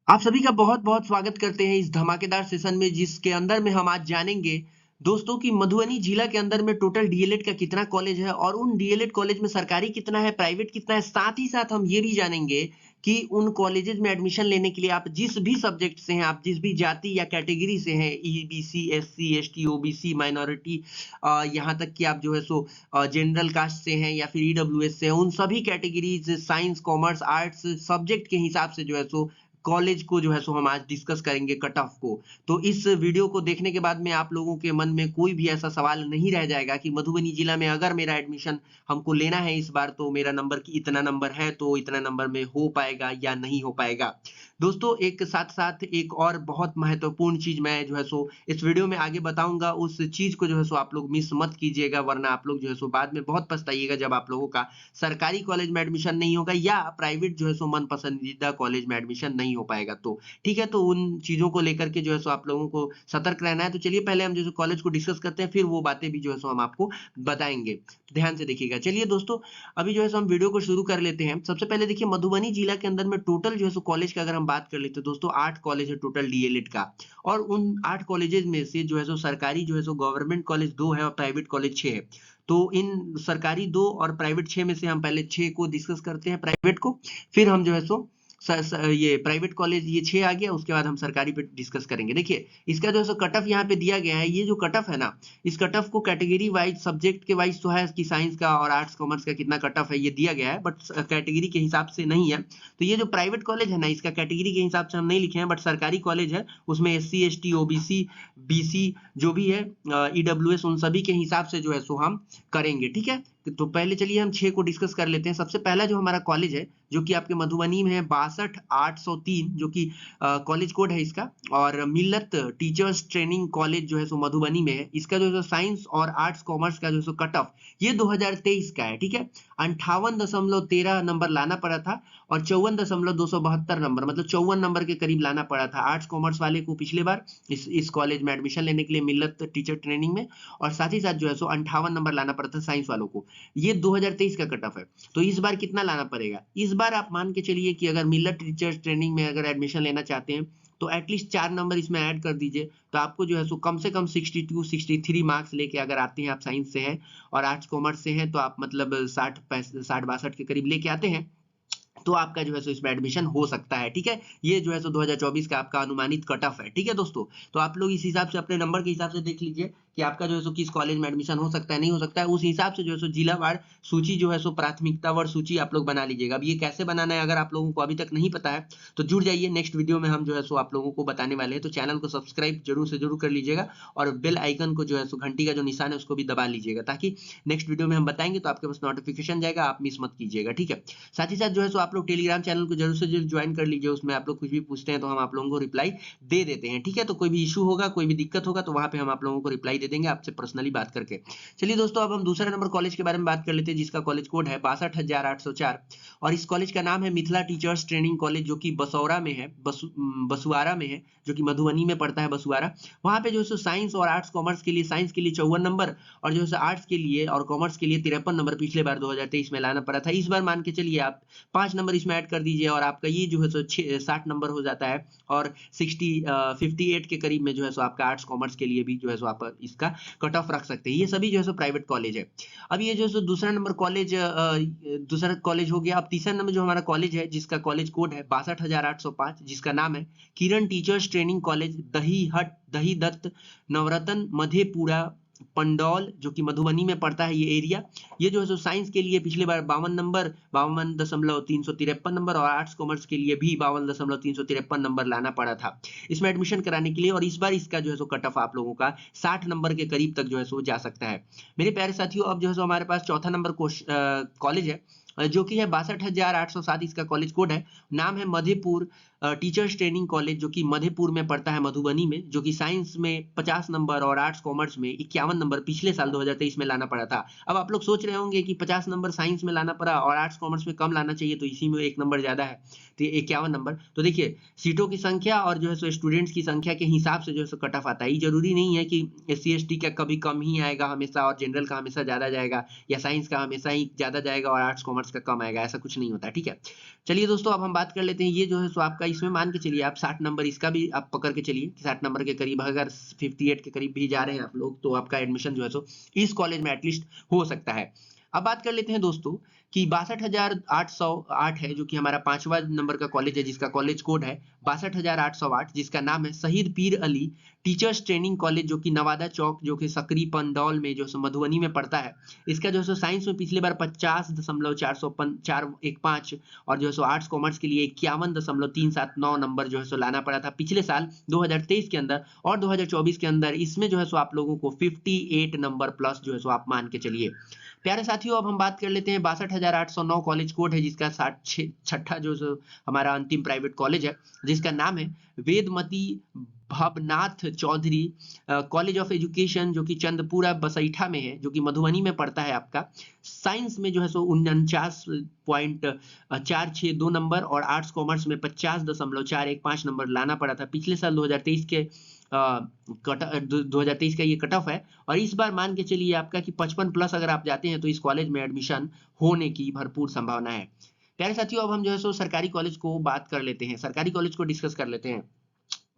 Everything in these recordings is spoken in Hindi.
आप सभी का बहुत-बहुत स्वागत करते हैं इस धमाकेदार सेशन में जिसके अंदर में हम आज जानेंगे दोस्तों कि मधुबनी जिला के अंदर में टोटल डीएलएड का कितना कॉलेज है और उन डीएलएड कॉलेज में सरकारी कितना है, प्राइवेट कितना है। साथ ही साथ हम ये भी जानेंगे कि उन कॉलेजेस में एडमिशन लेने के लिए आप जिस भी सब्जेक्ट से हैं, आप जिस भी जाति या कैटेगरी से हैं, EBC, SC, ST, OBC, minority यहाँ तक कि आप जो है सो जनरल कास्ट से हैं या फिर ईडब्ल्यूएस से हैं, उन सभी categories science, commerce, arts subject के हिसाब से जो है सो कॉलेज को जो है सो हम आज डिस्कस करेंगे कट ऑफ को। तो इस वीडियो को देखने के बाद में आप लोगों के मन में कोई भी ऐसा सवाल नहीं रह जाएगा कि मधुबनी जिला में अगर मेरा एडमिशन हमको लेना है इस बार तो मेरा नंबर की इतना नंबर है तो इतना नंबर में हो पाएगा या नहीं हो पाएगा। दोस्तों एक साथ-साथ एक और बहुत महत्वपूर्ण चीज़ मैं जो है सो इस वीडियो में आगे बताऊँगा, उस चीज़ को जो है सो आप लोग मिस मत कीजिएगा वरना आप लोग जो है सो बाद में बहुत पछताइएगा जब आप लोगों का सरकारी कॉलेज में एडमिशन नहीं होगा या प्राइवेट जो है सो मन पसंदीदा कॉलेज में एडमिशन नहीं हो पाएगा तो। ठीक है, तो उन चीज़ों को लेकर के जो है सो आप लोगों को सतर्क रहना है। तो चलिए पहले हम जो है कॉलेज को डिस्कस करते हैं, फिर वो बातें भी जो है सो हम आपको बताएँगे। ध्यान से देखिएगा। चलिए दोस्तों, अभी जो है सो हम वीडियो को शुरू कर लेते हैं। सबसे पहले देखिए मधुबनी जिला के अंदर में टोटल जो है सो कॉलेज का अगर हम बात कर लेते हैं दोस्तों 8 कॉलेज है टोटल डीएलएड का। और उन 8 कॉलेजेस में से जो है सो सरकारी जो है सो गवर्नमेंट कॉलेज 2 है और प्राइवेट कॉलेज 6 है। तो इन सरकारी 2 और प्राइवेट 6 में से हम पहले 6 को डिस्कस करते हैं प्राइवेट को, फिर हम जो है सो ये प्राइवेट कॉलेज ये 6 आ गया, उसके बाद हम सरकारी पे डिस्कस करेंगे। देखिए, इसका जो है सो कट ऑफ यहाँ पे दिया गया है, ये जो कट ऑफ है ना, इस कट ऑफ को कैटेगरी वाइज़ सब्जेक्ट के वाइज़ तो है कि साइंस का और आर्ट्स, कॉमर्स का कितना कट ऑफ है ये दिया गया है, बट कैटेगरी के हिसाब से नहीं है। तो ये जो प्राइवेट कॉलेज है ना, इसका कैटेगरी के हिसाब से हम नहीं लिखे हैं, बट सरकारी कॉलेज है, उसमें एससी, एसटी, ओबीसी, बीसी जो भी है ईडब्ल्यूएस उन सभी के हिसाब से जो है सो हम करेंगे, ठीक है? तो पहले चलिए हम 6 को डिस्कस कर लेते हैं। सबसे पहला जो हमारा कॉलेज है, जो कि आपके मधुबनी में है 62,803 जो कि कॉलेज कोड है इसका और मिल्लत टीचर्स ट्रेनिंग कॉलेज जो है सो मधुबनी में है। इसका जो है सो साइंस और आर्ट्स कॉमर्स का जो है सो कट ऑफ ये 2023 का है, ठीक है? 58.13 नंबर लाना पड़ा था और 54.272 नंबर मतलब 54 नंबर के करीब लाना पड़ा था आर्ट्स कॉमर्स वाले को पिछले बार इस कॉलेज में एडमिशन लेने के लिए मिल्लत टीचर ट्रेनिंग में और साथ ही साथ जो है सो 58 नंबर लाना पड़ा था साइंस वालों को। ये 2023 का कट ऑफ है। तो इस बार कितना लाना पड़ेगा? इस बार आप मान के चलिए कि अगर मिलट टीचर्स ट्रेनिंग में अगर एडमिशन लेना चाहते हैं, तो एटलीस्ट 4 नंबर इसमें ऐड कर दीजिए। तो आपको जो है सो कम से कम 62, 63 मार्क्स लेके अगर आते हैं, आप साइंस से हैं और आर्ट्स कॉमर्स से हैं, तो आप मतलब 60-62 के करीब लेके आते हैं। तो आपका जो है सो इसमें एडमिशन हो सकता है, ठीक है? ये जो है सो 2024 का आपका अनुमानित कट ऑफ है, ठीक है दोस्तों? तो आप लोग इस हिसाब से अपने नंबर के हिसाब से देख लीजिए कि आपका जो है सो किस कॉलेज में एडमिशन हो सकता है, नहीं हो सकता है। उस हिसाब से जो है सो जिलावार सूची जो है सो प्राथमिकतावार सूची आप लोग बना लीजिएगा। अब ये कैसे बनाना है अगर आप लोगों को अभी तक नहीं पता है, तो जुड़ जाइए नेक्स्ट वीडियो में हम जो है सो आप लोगों को बताने वाले हैं। तो चैनल को सब्सक्राइब ज़रूर से ज़रूर कर लीजिएगा और बेल आइकन को जो है सो घंटी का जो निशान है उसको भी दबा लीजिएगा ताकि नेक्स्ट वीडियो में हम बताएँगे तो आपके पास नोटिफ़िकेशन जाएगा, आप मिस मत कीजिएगा, ठीक है? साथ ही साथ जो है सो आप लोग टेलीग्राम चैनल को जरूर से जरूर ज्वाइन कर लीजिए, उसमें आप लोग कुछ भी पूछते हैं तो हम आप लोगों को रिप्लाई दे देते हैं, ठीक है? तो कोई भी इशू होगा, कोई भी दिक्कत होगा तो वहाँ पे हम आप लोगों को रिप्लाई दे देंगे आपसे पर्सनली बात करके। चलिए दोस्तों, अब हम दूसरा नंबर कॉलेज के बारे में बात कर लेते हैं जिसका कॉलेज कोड है 62,804 और इस कॉलेज का नाम है मिथिला टीचर्स ट्रेनिंग कॉलेज जो कि बसौरा में है, बसुआरा में है, जो कि मधुबनी में पड़ता है बसुआरा। वहाँ पे जो है सो साइंस और आर्ट्स कॉमर्स के लिए साइंस के लिए 54 नंबर और जो है आर्ट्स के लिए और कॉमर्स के लिए 53 नंबर पिछले बार 2023 में लाना पड़ा था। इस बार मान के चलिए आप 5 नंबर इसमें ऐड कर दीजिए और आपका ये जो है सो 60 नंबर हो जाता है और 58 के करीब में जो है सो आपका आर्ट्स कॉमर्स के लिए भी जो है सो आप इसका कट ऑफ रख सकते हैं। ये सभी जो है सो प्राइवेट कॉलेज है। अब ये जो है सो दूसरा नंबर कॉलेज दूसरा कॉलेज हो गया। अब तीसरा नंबर जो हमारा कॉलेज है जिसका कॉलेज कोड है 62,805 जिसका नाम है किरण टीचर्स ट्रेनिंग कॉलेज दही दत्त नवरत्न मधेपुरा पंडौल जो कि मधुबनी में पड़ता है ये एरिया। ये जो है सो साइंस के लिए पिछले बार 52 नंबर 52.353 नंबर और आर्ट्स कॉमर्स के लिए भी 52.353 नंबर लाना पड़ा था इसमें एडमिशन कराने के लिए और इस बार इसका जो है सो कट ऑफ आप लोगों का 60 नंबर के करीब तक जो है सो जा सकता है। मेरे प्यारे साथियों, अब जो है सो हमारे पास चौथा नंबर कॉलेज है जो कि है 62,807 इसका कॉलेज कोड है। नाम है मधेपुर टीचर्स ट्रेनिंग कॉलेज जो कि मधेपुर में पड़ता है मधुबनी में, जो कि साइंस में 50 नंबर और आर्ट्स कॉमर्स में 51 नंबर पिछले साल 2023 में लाना पड़ा था। अब आप लोग सोच रहे होंगे कि 50 नंबर साइंस में लाना पड़ा और आर्ट्स कॉमर्स में कम लाना चाहिए तो इसी में 1 नंबर ज्यादा है, तो 51 नंबर। तो देखिए सीटों की संख्या और जो है सो स्टूडेंट्स की संख्या के हिसाब से जो है सो कट ऑफ आता है। ये जरूरी नहीं है कि एससी एसटी का कभी कम ही आएगा हमेशा और जनरल का हमेशा ज्यादा जाएगा या साइंस का हमेशा ही ज्यादा जाएगा और आर्ट्स कॉमर्स का कम आएगा, ऐसा कुछ नहीं होता है, ठीक है? चलिए दोस्तों, अब हम बात कर लेते हैं ये जो है सो आपका इसमें मान के चलिए आप 60 नंबर इसका भी आप पकड़ के चलिए कि 60 नंबर के करीब अगर 58 के करीब भी जा रहे हैं आप लोग तो आपका एडमिशन जो है सो इस कॉलेज में एटलीस्ट हो सकता है। अब बात कर लेते हैं दोस्तों कि 62,808 है जो कि हमारा 5वां नंबर का कॉलेज है जिसका कॉलेज कोड है 62,808, जिसका नाम है शहीद पीर अली टीचर्स ट्रेनिंग कॉलेज, जो कि नवादा चौक जो कि सकरी पंडौल में जो है मधुबनी में पड़ता है। इसका जो है साइंस में पिछले बार 50,415 और जो है आर्ट्स कॉमर्स के लिए 51,379 नंबर जो है लाना पड़ा था पिछले साल 2023 के अंदर, और 2024 के अंदर इसमें जो है आप लोगों को 58 नंबर प्लस जो है आप मान के चलिए। प्यारे साथियों, अब हम बात कर लेते हैं 62,809 कॉलेज कोड है जिसका छठा जो हमारा अंतिम प्राइवेट कॉलेज है जिसका नाम है Vedmati Bhavnath Chaudhary college of education, जो कि चंदपुरा बसैठा में है, जो कि मधुबनी में पड़ता है आपका। साइंस में जो है 49.462 नंबर और आर्ट्स कॉमर्स में 50.415 नंबर लाना पड़ा था पिछले साल 2023 के 2023 का ये कट ऑफ है। और इस बार मान के चलिए आपका कि 55 प्लस अगर आप जाते हैं तो इस कॉलेज में एडमिशन होने की भरपूर संभावना है। प्यारे साथियों, अब हम जो है सरकारी कॉलेज को बात कर लेते हैं, सरकारी कॉलेज को डिस्कस कर लेते हैं।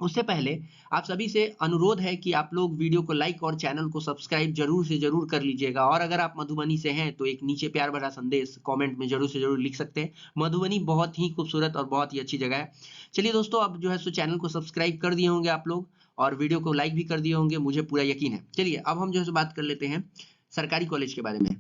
उससे पहले आप सभी से अनुरोध है कि आप लोग वीडियो को लाइक और चैनल को सब्सक्राइब जरूर से जरूर कर लीजिएगा। और अगर आप मधुबनी से हैं तो एक नीचे प्यार भरा संदेश कमेंट में जरूर से जरूर लिख सकते हैं। मधुबनी बहुत ही खूबसूरत और बहुत ही अच्छी जगह है। चलिए दोस्तों, अब जो है चैनल को सब्सक्राइब कर दिए होंगे आप लोग और वीडियो को लाइक भी कर दिए होंगे, मुझे पूरा यकीन है। चलिए अब हम जो है बात कर लेते हैं सरकारी कॉलेज के बारे में।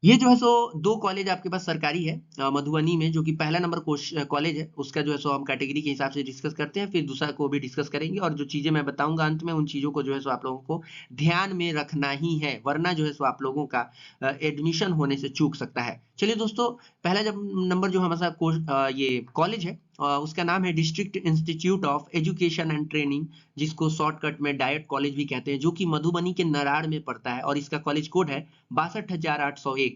ये जो है दो कॉलेज आपके पास सरकारी है मधुबनी में, जो कि पहला नंबर कॉलेज है उसका जो है हम कैटेगरी के हिसाब से डिस्कस करते हैं, फिर दूसरा को भी डिस्कस करेंगे। और जो चीजें मैं बताऊंगा अंत में उन चीजों को जो है आप लोगों को ध्यान में रखना ही है, वरना जो है आप लोगों का एडमिशन होने से चूक सकता है। चलिए दोस्तों, पहला जब नंबर जो हमारा ये कॉलेज है उसका नाम है district institute of education and training, जिसको शॉर्टकट में डायट कॉलेज भी कहते हैं, जो कि मधुबनी के नराड़ में पड़ता है और इसका कॉलेज कोड है 62,801।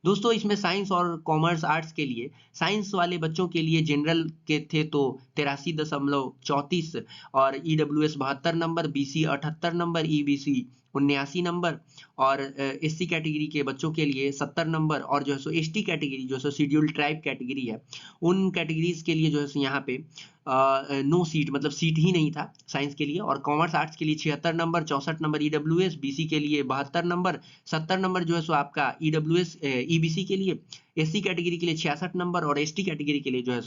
दोस्तों, इसमें साइंस और कॉमर्स आर्ट्स के लिए, साइंस वाले बच्चों के लिए जनरल के थे तो 83.34 और EWS 72 number, BC 78 number, EBC 79 number और एससी कैटेगरी के बच्चों के लिए 70 नंबर, और जो है एसटी कैटेगरी जो है शेड्यूल्ड ट्राइब कैटेगरी है उन कैटेगरीज के लिए जो है यहाँ पे नो सीट, मतलब सीट ही नहीं था साइंस के लिए। और कॉमर्स आर्ट्स के लिए 76 नंबर, 64 नंबर ईडब्ल्यूएस, बीसी के लिए 72 नंबर, 70 नंबर जो है आपका ईडब्ल्यूएस ईबीसी के लिए, एससी कैटेगरी के लिए 66 नंबर और एसटी कैटेगरी के लिए जो है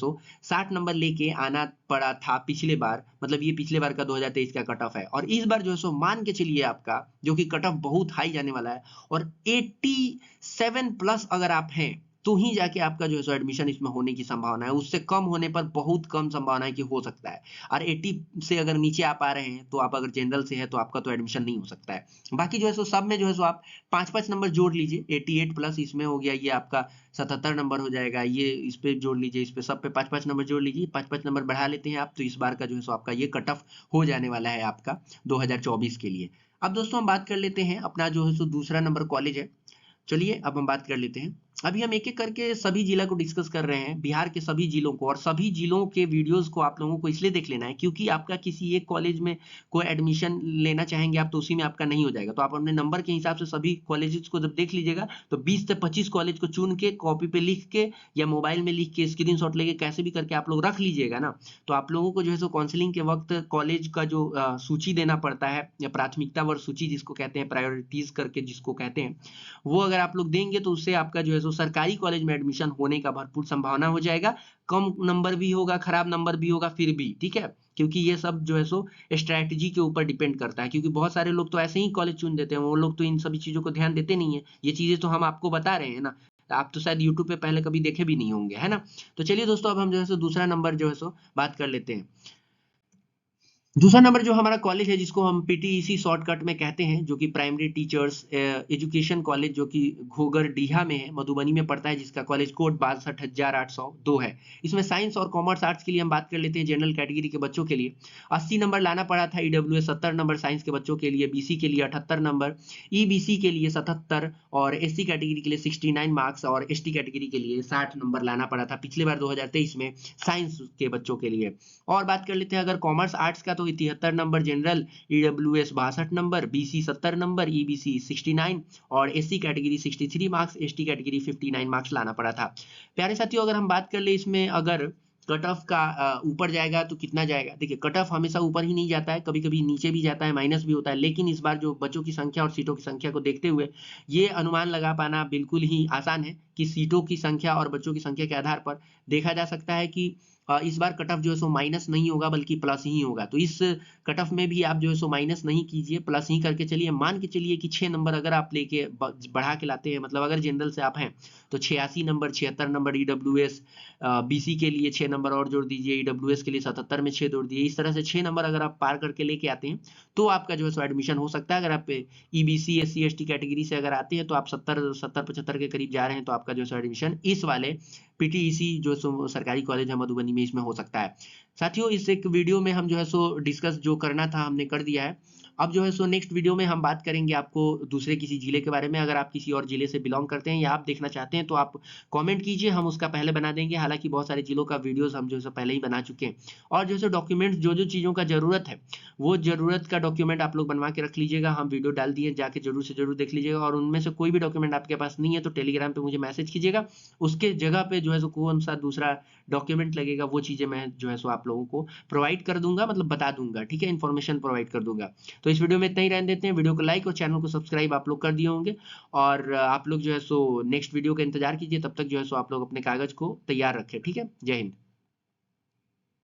60 नंबर लेके आना पड़ा था पिछले बार, मतलब ये पिछले बार का 2023 का कट ऑफ है। और इस बार जो है मान के चलिए आपका जो कि कट ऑफ बहुत हाई जाने वाला है और 87 प्लस अगर आप हैं तो ही जाके आपका जो है एडमिशन इसमें होने की संभावना है। उससे कम होने पर बहुत कम संभावना है कि हो सकता है। और 80 से अगर नीचे आप आ रहे हैं तो आप अगर जनरल से है तो आपका तो एडमिशन नहीं हो सकता है। बाकी जो है सब में जो है आप 5-5 नंबर जोड़ लीजिए, 88 प्लस इसमें हो गया, ये आपका 77 नंबर हो जाएगा, ये इस पे जोड़ लीजिए, इस पे सब पे 5-5 नंबर जोड़ लीजिए, 5-5 नंबर बढ़ा लेते हैं आप, तो इस बार का जो है आपका ये कट ऑफ हो जाने वाला है आपका 2024 के लिए। अब दोस्तों हम बात कर लेते हैं अपना जो है दूसरा नंबर कॉलेज है। चलिए अब हम बात कर लेते हैं, अभी हम एक एक करके सभी जिला को डिस्कस कर रहे हैं, बिहार के सभी जिलों को, और सभी जिलों के वीडियोस को आप लोगों को इसलिए देख लेना है क्योंकि आपका किसी एक कॉलेज में कोई एडमिशन लेना चाहेंगे आप तो उसी में आपका नहीं हो जाएगा, तो आप अपने नंबर के हिसाब से सभी कॉलेजेस को जब देख लीजिएगा तो 20 से 25 कॉलेज को चुन के कॉपी पे लिख के या मोबाइल में लिख के स्क्रीनशॉट लेके कैसे भी करके आप लोग रख लीजिएगा ना, तो आप लोगों को जो है काउंसलिंग के वक्त कॉलेज का जो सूची देना पड़ता है या प्राथमिकता वर्ग सूची जिसको कहते हैं, प्रायोरिटीज करके जिसको कहते हैं, वो अगर आप लोग देंगे तो उससे आपका जो है सरकारी कॉलेज में एडमिशन होने का भरपूर संभावना हो जाएगा। कम नंबर भी होगा, खराब नंबर भी होगा, फिर भी ठीक है, क्योंकि ये सब जो है स्ट्रैटेजी के ऊपर डिपेंड करता है, क्योंकि बहुत सारे लोग तो ऐसे ही कॉलेज चुन देते हैं, वो लोग तो इन सभी चीजों को ध्यान देते नहीं है। ये चीजें तो हम आपको बता रहे हैं ना, आप तो शायद यूट्यूब पे पहले कभी देखे भी नहीं होंगे, है ना। तो चलिए दोस्तों, अब हम जो है दूसरा नंबर जो है बात कर लेते हैं। दूसरा नंबर जो हमारा कॉलेज है जिसको हम पीटीईसी शॉर्टकट में कहते हैं, जो कि प्राइमरी टीचर्स एजुकेशन कॉलेज, जो कि घोगर डीहा में है, मधुबनी में पड़ता है, जिसका कॉलेज कोड 62,802 है। इसमें साइंस और कॉमर्स आर्ट्स के लिए हम बात कर लेते हैं, जनरल कैटेगरी के बच्चों के लिए 80 नंबर लाना पड़ा था, ईडब्ल्यूएस 70 नंबर साइंस के बच्चों के लिए, बीसी के लिए 78 नंबर, ईबीसी के लिए 77 और एससी कैटेगरी के लिए 69 मार्क्स और एसटी कैटेगरी के लिए 60 नंबर लाना पड़ा था पिछले बार 2023 में साइंस के बच्चों के लिए। और बात कर लेते हैं अगर कॉमर्स आर्ट्स का, तो 73 number general, EWS 62 number, BC 70 number, EBC 69 और SC category 63 marks, ST category 59 marks लाना पड़ा था। प्यारे साथियों, अगर हम बात कर ले इसमें अगर कट ऑफ का ऊपर जाएगा तो कितना जाएगा। देखिए कट ऑफ हमेशा ऊपर ही नहीं जाता है, कभी कभी नीचे भी जाता है, माइनस भी होता है, लेकिन इस बार जो बच्चों की संख्या और सीटों की संख्या को देखते हुए ये अनुमान लगा पाना बिल्कुल ही आसान है कि सीटों की संख्या और बच्चों की संख्या के आधार पर देखा जा सकता है कि इस बार कट ऑफ जो है सो माइनस नहीं होगा बल्कि प्लस ही होगा। तो इस कट ऑफ में भी आप जो है सो माइनस नहीं कीजिए, प्लस ही करके चलिए। मान के चलिए कि 6 नंबर अगर आप लेके बढ़ा के लाते हैं, मतलब अगर जनरल से आप हैं तो 86 नंबर, 76 नंबर ईडब्ल्यूएस, बीसी के लिए 6 नंबर और जोड़ दीजिए, ईडब्ल्यूएस के लिए 77 में 6 जोड़ दीजिए। इस तरह से 6 नंबर अगर आप पार करके लेके आते हैं तो आपका जो है सो एडमिशन हो सकता है। अगर आप ईबीसी एससी एसटी कैटेगरी से अगर आते हैं तो आप 70 75 के करीब जा रहे हैं तो आपका जो है एडमिशन इस वाले पीटीईसी जो सो सरकारी कॉलेज है मधुबनी में इसमें हो सकता है। साथियों इस एक वीडियो में हम जो है सो डिस्कस जो करना था हमने कर दिया है। अब जो है सो नेक्स्ट वीडियो में हम बात करेंगे आपको दूसरे किसी जिले के बारे में। अगर आप किसी और जिले से बिलोंग करते हैं या आप देखना चाहते हैं तो आप कमेंट कीजिए, हम उसका पहले बना देंगे। हालांकि बहुत सारे जिलों का वीडियोस हम जो है पहले ही बना चुके हैं। और जो है डॉक्यूमेंट्स जो चीज़ों का जरूरत है वो जरूरत का डॉक्यूमेंट आप लोग बनवा के रख लीजिएगा। हम वीडियो डाल दिए, जाके जरूर से जरूर देख लीजिएगा। और उनमें से कोई भी डॉक्यूमेंट आपके पास नहीं है तो टेलीग्राम पे मुझे मैसेज कीजिएगा, उसके जगह पे जो है सो कौन सा दूसरा डॉक्यूमेंट लगेगा वो चीज़ें मैं जो है सो आप लोगों को प्रोवाइड कर दूंगा, मतलब बता दूंगा। ठीक है, इन्फॉर्मेशन प्रोवाइड कर दूंगा। तो इस वीडियो में इतना ही रहने देते हैं। वीडियो को लाइक और चैनल को सब्सक्राइब आप लोग कर दिए होंगे। और आप लोग जो है सो नेक्स्ट वीडियो का इंतजार कीजिए। तब तक जो है सो आप लोग अपने कागज को तैयार रखें। ठीक है, जय हिंद।